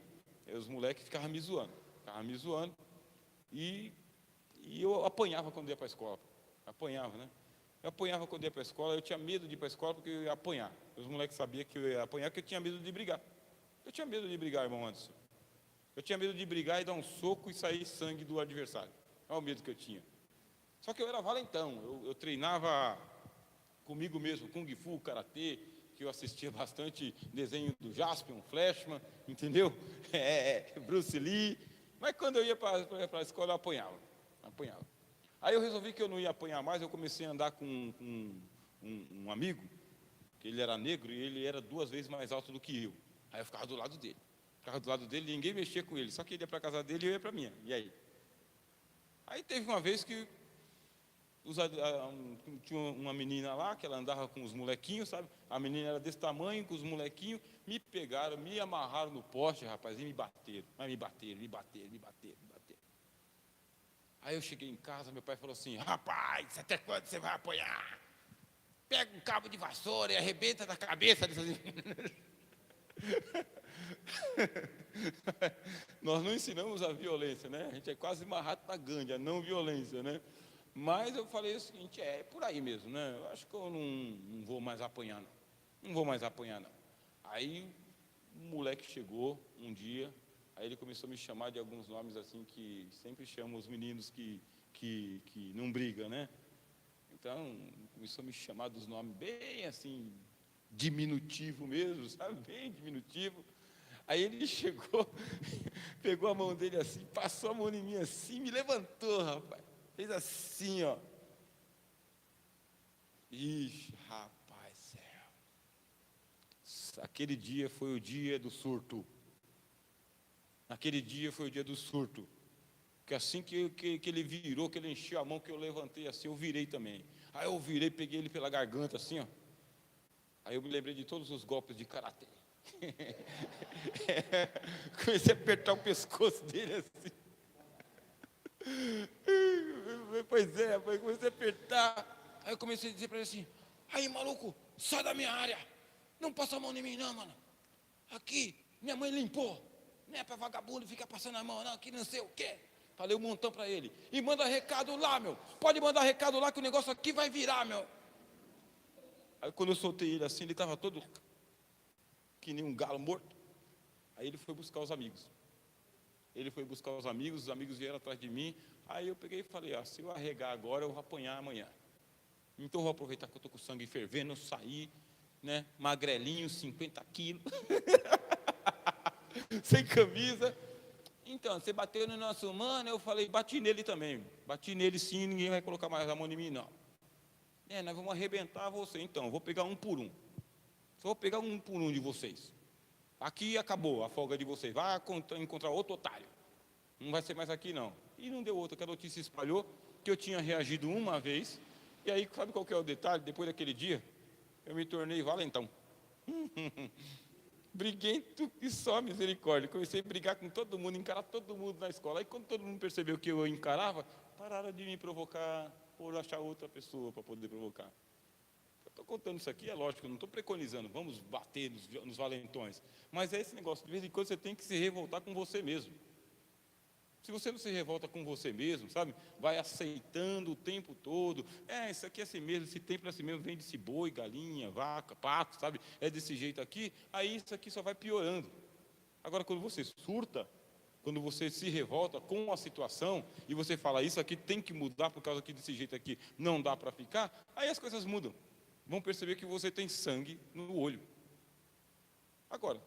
os moleques ficavam me zoando. E eu apanhava quando ia para a escola. Apanhava, né? Eu apanhava quando ia para a escola, eu tinha medo de ir para a escola porque eu ia apanhar. Os moleques sabiam que eu ia apanhar porque eu tinha medo de brigar. Eu tinha medo de brigar, irmão Anderson. Eu tinha medo de brigar e dar um soco e sair sangue do adversário. Olha o medo que eu tinha. Só que eu era valentão. Eu treinava comigo mesmo, Kung Fu, Karatê, que eu assistia bastante desenho do Jaspion, Flashman, entendeu? Bruce Lee. Mas quando eu ia para a escola, eu apanhava. Aí eu resolvi que eu não ia apanhar mais, eu comecei a andar com um amigo, que ele era negro e ele era 2 vezes mais alto do que eu. Aí eu ficava do lado dele. Ninguém mexia com ele, só que ele ia para a casa dele e eu ia para a minha. E aí? Aí teve uma vez que tinha uma menina lá, que ela andava com os molequinhos, sabe? A menina era desse tamanho, com os molequinhos, me pegaram, me amarraram no poste, rapaz, e me bateram. Mas me bateram. Aí eu cheguei em casa, meu pai falou assim: rapaz, até quando você vai apanhar? Pega um cabo de vassoura e arrebenta na cabeça dessas. Nós não ensinamos a violência, né? A gente é quase Mahatma Gandhi, a não violência, né? Mas eu falei o seguinte: é por aí mesmo, né? Eu acho que eu não vou mais apanhar, não. Não vou mais apanhar, não. Aí o moleque chegou um dia, aí ele começou a me chamar de alguns nomes assim que sempre chamam os meninos que não brigam, né? Então, começou a me chamar dos nomes bem assim, diminutivo mesmo, sabe? Bem diminutivo. Aí ele chegou, pegou a mão dele assim, passou a mão em mim assim, me levantou, rapaz. Fez assim, ó. Ixi, rapaz, céu. Aquele dia foi o dia do surto. Porque assim que ele virou, que ele encheu a mão, que eu levantei assim, eu virei também. Aí eu virei, peguei ele pela garganta assim, ó. Aí eu me lembrei de todos os golpes de karatê. Comecei a apertar o pescoço dele assim. Pois é, comecei a apertar. Aí eu comecei a dizer para ele assim: aí, maluco, sai da minha área. Não passa a mão em mim, não, mano. Aqui, minha mãe limpou. Não é para vagabundo ficar passando a mão, não, que não sei o quê. Falei um montão para ele. E manda recado lá, meu. Pode mandar recado lá que o negócio aqui vai virar, meu. Aí quando eu soltei ele assim, ele estava todo que nem um galo morto. Aí ele foi buscar os amigos. Os amigos vieram atrás de mim. Aí eu peguei e falei: se eu arregar agora, eu vou apanhar amanhã. Então eu vou aproveitar que eu estou com o sangue fervendo, sair, né, magrelinho, 50 quilos, sem camisa. Então, você bateu no nosso mano, eu falei: bati nele também. Bati nele sim, ninguém vai colocar mais a mão em mim, não. Nós vamos arrebentar você. Então, eu vou pegar um por um. Só vou pegar um por um de vocês. Aqui acabou a folga de vocês. Vai encontrar outro otário. Não vai ser mais aqui, não. E não deu outra, que a notícia espalhou, que eu tinha reagido uma vez. E aí, sabe qual que é o detalhe? Depois daquele dia, eu me tornei valentão. Briguento e só misericórdia. Comecei a brigar com todo mundo, encarar todo mundo na escola. Aí quando todo mundo percebeu que eu encarava, pararam de me provocar por achar outra pessoa para poder provocar. Eu estou contando isso aqui, é lógico, eu não estou preconizando, vamos bater nos valentões. Mas é esse negócio, de vez em quando você tem que se revoltar com você mesmo. Se você não se revolta com você mesmo, sabe? Vai aceitando o tempo todo. Isso aqui é assim mesmo, esse tempo é assim mesmo, vende-se boi, galinha, vaca, pato, sabe? É desse jeito aqui, aí isso aqui só vai piorando. Agora, quando você surta, quando você se revolta com a situação, e você fala: isso aqui tem que mudar por causa que desse jeito aqui não dá para ficar, aí as coisas mudam. Vão perceber que você tem sangue no olho. Agora,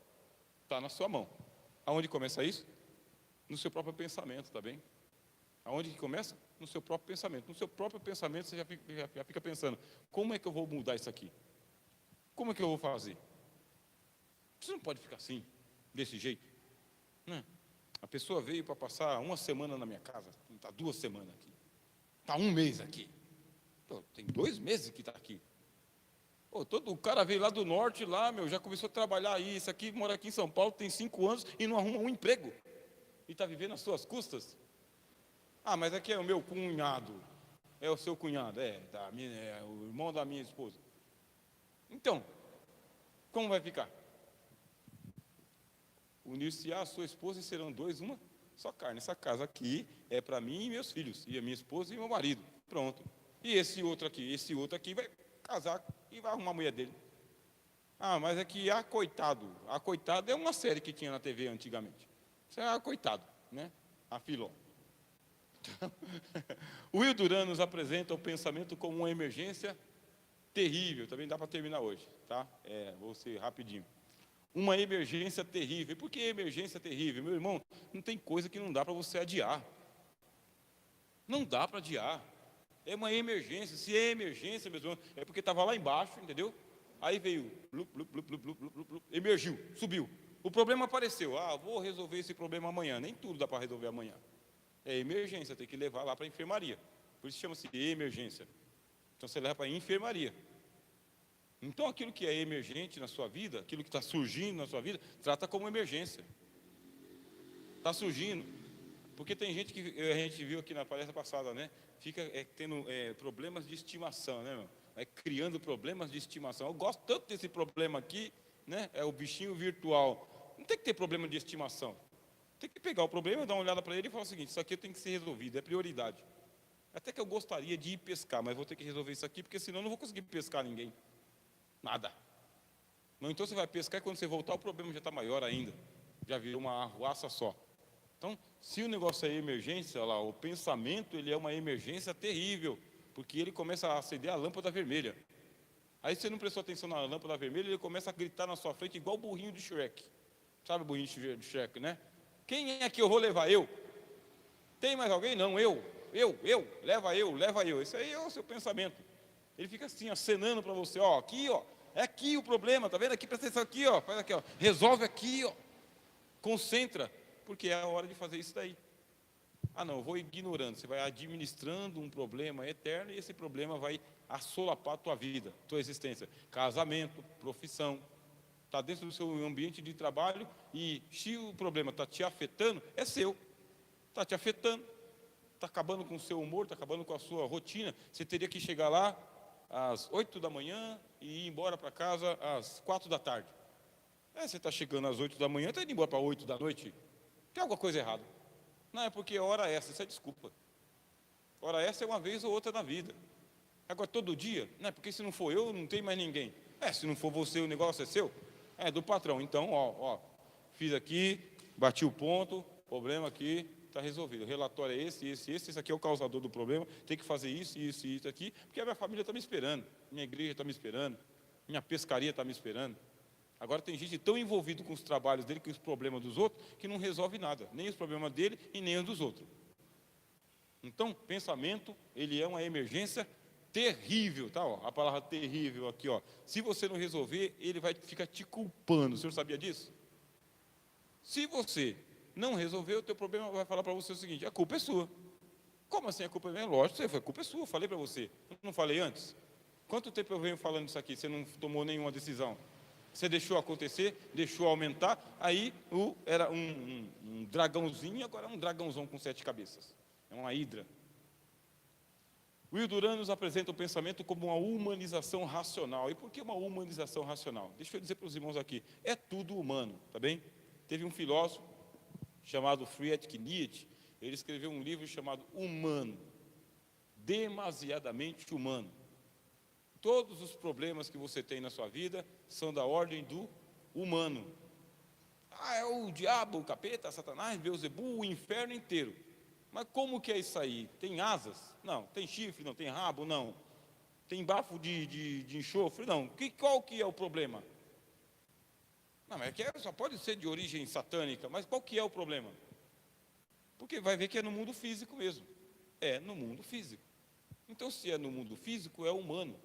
está na sua mão. Aonde começa isso? No seu próprio pensamento, tá bem? Aonde que começa? No seu próprio pensamento. No seu próprio pensamento você já fica pensando, como é que eu vou mudar isso aqui? Como é que eu vou fazer? Você não pode ficar assim, desse jeito. Né? A pessoa veio para passar uma semana na minha casa, está 2 semanas aqui, está 1 mês aqui. Pô, tem 2 meses que está aqui. Pô, o cara veio lá do norte, lá, já começou a trabalhar aí, isso aqui, mora aqui em São Paulo, tem 5 anos e não arruma um emprego. E está vivendo às suas custas. Ah, mas aqui é o meu cunhado. É o seu cunhado, é o irmão da minha esposa. Então, como vai ficar? Unir-se a sua esposa e serão 2, uma só carne. Essa casa aqui é para mim e meus filhos, e a minha esposa e meu marido. Pronto. E esse outro aqui vai casar e vai arrumar a mulher dele. Ah, mas é que A Coitado é uma série que tinha na TV antigamente. Isso é A Coitado, né? A Filó. Então, o Will Duran nos apresenta o pensamento como uma emergência terrível. Também dá para terminar hoje, tá? Vou ser rapidinho. Uma emergência terrível. Por que emergência terrível? Meu irmão, não tem coisa que não dá para você adiar. Não dá para adiar. É uma emergência. Se é emergência, meu irmão, é porque estava lá embaixo, entendeu? Aí veio, emergiu, subiu. O problema apareceu. Ah, vou resolver esse problema amanhã. Nem tudo dá para resolver amanhã. É emergência, tem que levar lá para a enfermaria. Por isso chama-se emergência. Então você leva para a enfermaria. Então aquilo que é emergente na sua vida, aquilo que está surgindo na sua vida, trata como emergência. Está surgindo. Porque tem gente que a gente viu aqui na palestra passada, né? Fica tendo problemas de estimação, né, meu? Vai criando problemas de estimação. Eu gosto tanto desse problema aqui, né? É o bichinho virtual. Não tem que ter problema de estimação. Tem que pegar o problema, dar uma olhada para ele e falar o seguinte: isso aqui tem que ser resolvido, é prioridade. Até que eu gostaria de ir pescar, mas vou ter que resolver isso aqui, porque senão eu não vou conseguir pescar ninguém. Nada. Não, então você vai pescar e quando você voltar o problema já está maior ainda. Já virou uma arruaça só. Então, se o negócio é emergência, olha lá, o pensamento ele é uma emergência terrível, porque ele começa a acender a lâmpada vermelha. Aí você não prestou atenção na lâmpada vermelha, ele começa a gritar na sua frente igual o burrinho de Shrek. Sabe o burrinho de Shrek, né? Quem é que eu vou levar? Eu. Tem mais alguém? Não, eu. Leva eu. Esse aí é o seu pensamento. Ele fica assim, acenando para você, ó, aqui, ó, é aqui o problema, tá vendo? Aqui, presta atenção aqui, ó, faz aqui, ó, resolve aqui, ó, concentra, porque é a hora de fazer isso daí. Ah, não, eu vou ignorando, você vai administrando um problema eterno e esse problema vai assolapar a tua vida, tua existência. Casamento, profissão, está dentro do seu ambiente de trabalho e se o problema está te afetando, é seu, está te afetando, está acabando com o seu humor, está acabando com a sua rotina. Você teria que chegar lá às 8 da manhã e ir embora para casa às 4 da tarde. Você está chegando às 8 da manhã, está indo embora para 8 da noite. Tem alguma coisa errada. Não, é porque hora essa, isso é desculpa. Hora essa é uma vez ou outra na vida. Agora, todo dia, não é porque se não for eu, não tem mais ninguém. Se não for você, o negócio é seu. É do patrão. Então, ó, fiz aqui, bati o ponto, problema aqui, está resolvido. O relatório é esse aqui é o causador do problema, tem que fazer isso aqui, porque a minha família está me esperando, minha igreja está me esperando, minha pescaria está me esperando. Agora tem gente tão envolvida com os trabalhos dele, com os problemas dos outros, que não resolve nada, nem os problemas dele e nem os dos outros. Então, pensamento, ele é uma emergência terrível, tá? Ó, a palavra terrível aqui, ó. Se você não resolver, ele vai ficar te culpando. O senhor sabia disso? Se você não resolver, o teu problema vai falar para você o seguinte: a culpa é sua. Como assim a culpa é minha? Lógico, a culpa é sua, falei para você. Eu não falei antes? Quanto tempo eu venho falando isso aqui, você não tomou nenhuma decisão? Você deixou acontecer, deixou aumentar, aí era um dragãozinho, agora é um dragãozão com 7 cabeças. É uma hidra. Will Duran nos apresenta o pensamento como uma humanização racional. E por que uma humanização racional? Deixa eu dizer para os irmãos aqui, é tudo humano, tá bem? Teve um filósofo chamado Friedrich Nietzsche, ele escreveu um livro chamado Humano, demasiadamente humano. Todos os problemas que você tem na sua vida são da ordem do humano. É o diabo, o capeta, Satanás, Beelzebul, o inferno inteiro. Mas como que é isso aí? Tem asas? Não. Tem chifre? Não. Tem rabo? Não. Tem bafo de enxofre? Não. Qual que é o problema? Não, mas só pode ser de origem satânica, mas qual que é o problema? Porque vai ver que é no mundo físico mesmo. É no mundo físico. Então, se é no mundo físico, é humano.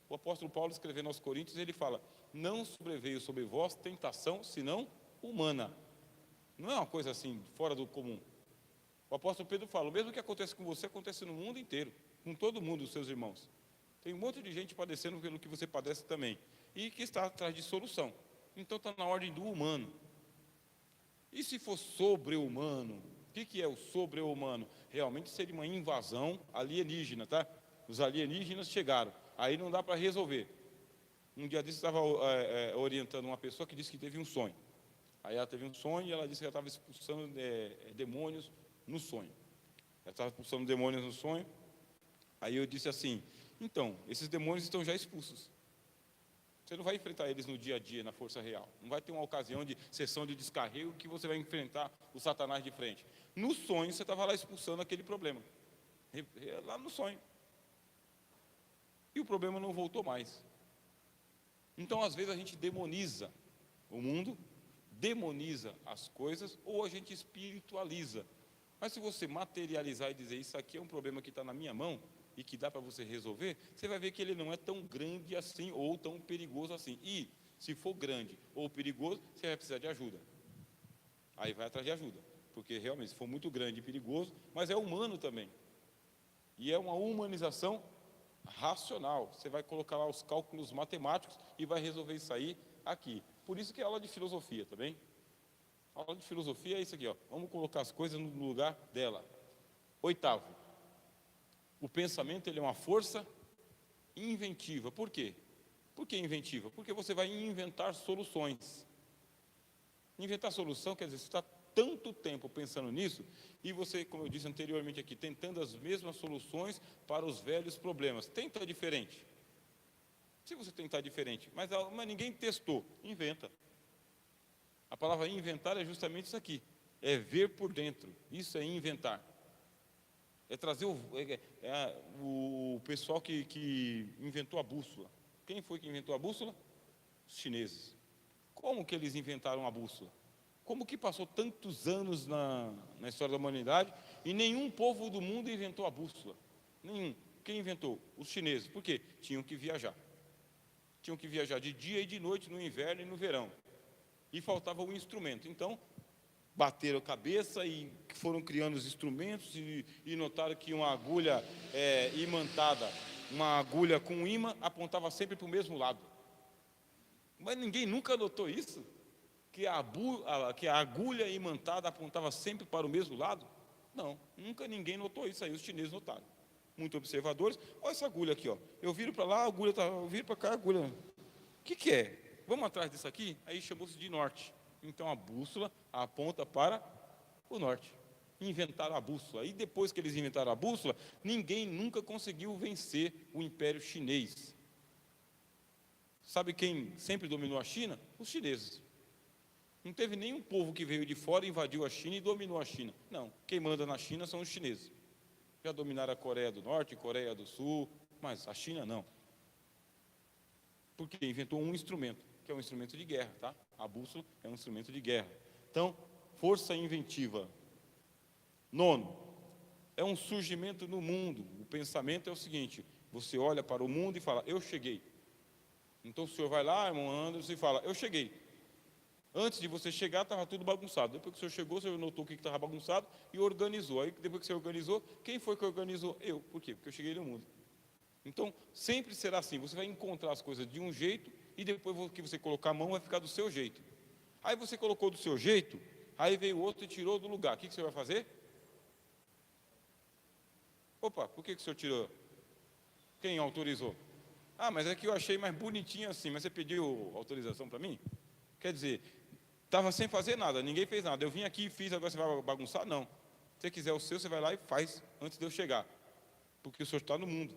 O apóstolo Paulo, escrevendo aos Coríntios, ele fala: não sobreveio sobre vós tentação, senão humana. Não é uma coisa assim, fora do comum. O apóstolo Pedro fala: o mesmo que acontece com você, acontece no mundo inteiro, com todo mundo, os seus irmãos. Tem um monte de gente padecendo pelo que você padece também, e que está atrás de solução. Então está na ordem do humano. E se for sobre-humano, o que é o sobre-humano? Realmente seria uma invasão alienígena, tá? Os alienígenas chegaram, aí não dá para resolver. Um dia desse estava orientando uma pessoa que disse que teve um sonho. Aí ela teve um sonho e ela disse que ela estava expulsando demônios no sonho. Ela estava expulsando demônios no sonho. Aí eu disse assim: então, esses demônios estão já expulsos. Você não vai enfrentar eles no dia a dia, na força real. Não vai ter uma ocasião de sessão de descarrego que você vai enfrentar o Satanás de frente. No sonho, você estava lá expulsando aquele problema. Lá no sonho. E o problema não voltou mais. Então, às vezes, a gente demoniza o mundo, demoniza as coisas, ou a gente espiritualiza. Mas se você materializar e dizer: isso aqui é um problema que está na minha mão e que dá para você resolver, você vai ver que ele não é tão grande assim ou tão perigoso assim. E, se for grande ou perigoso, você vai precisar de ajuda. Aí vai atrás de ajuda, porque realmente, se for muito grande e perigoso, mas é humano também. E é uma humanização racional. Você vai colocar lá os cálculos matemáticos e vai resolver isso aí aqui. Por isso que é aula de filosofia, tá bem? A aula de filosofia é isso aqui, ó. Vamos colocar as coisas no lugar dela. Oitavo, o pensamento, ele é uma força inventiva. Por quê? Por que inventiva? Porque você vai inventar soluções. Inventar solução quer dizer, você está tanto tempo pensando nisso, e você, como eu disse anteriormente aqui, tentando as mesmas soluções para os velhos problemas. Tenta diferente. Se você tentar diferente, mas ninguém testou, inventa. A palavra inventar é justamente isso aqui. É ver por dentro. Isso é inventar. É trazer o pessoal que inventou a bússola. Quem foi que inventou a bússola? Os chineses. Como que eles inventaram a bússola? Como que passou tantos anos na história da humanidade e nenhum povo do mundo inventou a bússola? Nenhum. Quem inventou? Os chineses. Por quê? Tinham que viajar. Tinham que viajar de dia e de noite, no inverno e no verão. E faltava um instrumento. Então, bateram a cabeça e foram criando os instrumentos e notaram que uma agulha imantada, uma agulha com imã, apontava sempre para o mesmo lado. Mas ninguém nunca notou isso? Que a agulha imantada apontava sempre para o mesmo lado? Não, nunca ninguém notou isso. Aí os chineses notaram. Muito observadores. Olha essa agulha aqui, ó. Eu viro para lá, a agulha está. Eu viro para cá, a agulha. O que é? Vamos atrás disso aqui? Aí chamou-se de norte. Então a bússola aponta para o norte. Inventaram a bússola. E depois que eles inventaram a bússola, ninguém nunca conseguiu vencer o Império Chinês. Sabe quem sempre dominou a China? Os chineses. Não teve nenhum povo que veio de fora, invadiu a China e dominou a China. Não, quem manda na China são os chineses. Já dominaram a Coreia do Norte, Coreia do Sul, mas a China não. Porque inventou um instrumento, que é um instrumento de guerra, tá? A bússola é um instrumento de guerra. Então, força inventiva. Nono, é um surgimento no mundo. O pensamento é o seguinte: você olha para o mundo e fala: eu cheguei. Então o senhor vai lá, irmão Anderson, e fala: eu cheguei. Antes de você chegar, estava tudo bagunçado. Depois que o senhor chegou, o senhor notou o que estava bagunçado e organizou. Aí, depois que você organizou, quem foi que organizou? Eu. Por quê? Porque eu cheguei no mundo. Então, sempre será assim. Você vai encontrar as coisas de um jeito e depois que você colocar a mão, vai ficar do seu jeito. Aí você colocou do seu jeito, aí veio outro e tirou do lugar. O que você vai fazer? Opa, por que o senhor tirou? Quem autorizou? Ah, mas é que eu achei mais bonitinho assim. Mas você pediu autorização para mim? Quer dizer, estava sem fazer nada, ninguém fez nada. Eu vim aqui e fiz, agora você vai bagunçar? Não. Se você quiser o seu, você vai lá e faz antes de eu chegar. Porque o senhor está no mundo.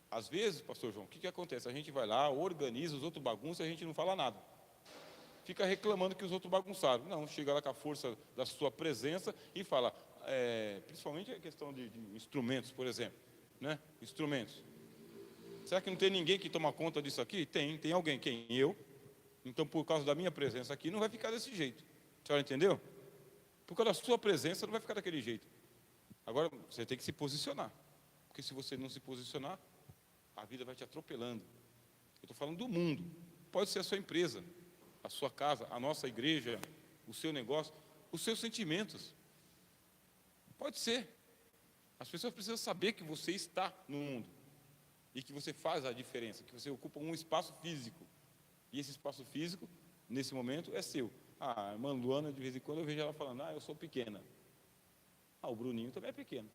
Às vezes, pastor João, o que acontece? A gente vai lá, organiza, os outros bagunçam e a gente não fala nada. Fica reclamando que os outros bagunçaram. Não, chega lá com a força da sua presença e fala, principalmente a questão de instrumentos, por exemplo. Né? Instrumentos. Será que não tem ninguém que toma conta disso aqui? Tem alguém. Quem? Eu. Então, por causa da minha presença aqui, não vai ficar desse jeito. A senhora entendeu? Por causa da sua presença, não vai ficar daquele jeito. Agora, você tem que se posicionar. Porque se você não se posicionar, a vida vai te atropelando. Eu estou falando do mundo. Pode ser a sua empresa, a sua casa, a nossa igreja, o seu negócio, os seus sentimentos. Pode ser. As pessoas precisam saber que você está no mundo e que você faz a diferença, que você ocupa um espaço físico. E esse espaço físico, nesse momento, é seu. A irmã Luana, de vez em quando, eu vejo ela falando, eu sou pequena. O Bruninho também é pequeno.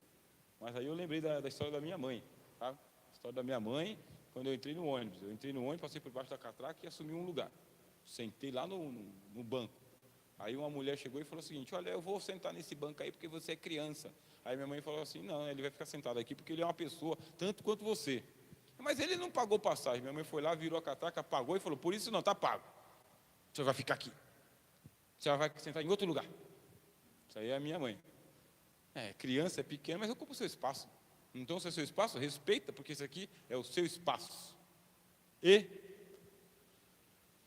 Mas aí eu lembrei da história da minha mãe. Tá? A história da minha mãe, quando eu entrei no ônibus. Eu entrei no ônibus, passei por baixo da catraca e assumi um lugar. Sentei lá no banco. Aí uma mulher chegou e falou o seguinte, olha, eu vou sentar nesse banco aí porque você é criança. Aí minha mãe falou assim, não, ele vai ficar sentado aqui porque ele é uma pessoa, tanto quanto você. Mas ele não pagou passagem. Minha mãe foi lá, virou a catraca, pagou e falou, por isso não, está pago. Você vai ficar aqui. Você vai sentar em outro lugar. Isso aí é a minha mãe. Criança é pequena, mas ocupa o seu espaço. Então, se é o seu espaço, respeita, porque esse aqui é o seu espaço. E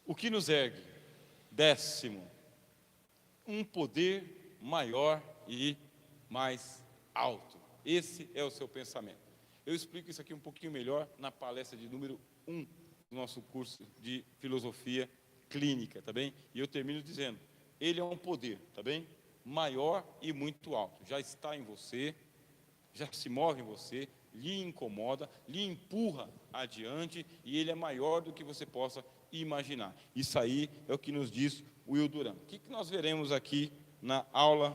o que nos ergue? 10º, um poder maior e mais alto. Esse é o seu pensamento. Eu explico isso aqui um pouquinho melhor na palestra de número 1 do nosso curso de filosofia clínica, tá bem? E eu termino dizendo, ele é um poder, tá bem? Maior e muito alto. Já está em você, já se move em você, lhe incomoda, lhe empurra adiante e ele é maior do que você possa imaginar. Isso aí é o que nos diz o Will Durant. O que nós veremos aqui na aula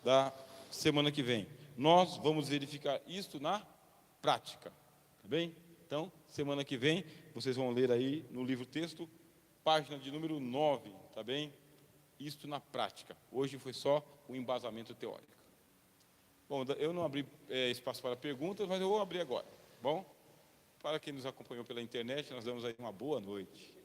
da semana que vem? Nós vamos verificar isso na prática, tá bem? Então, semana que vem, vocês vão ler aí no livro texto, página de número 9, tá bem? Isto na prática. Hoje foi só o embasamento teórico. Bom, eu não abri espaço para perguntas, mas eu vou abrir agora, bom? Para quem nos acompanhou pela internet, nós damos aí uma boa noite.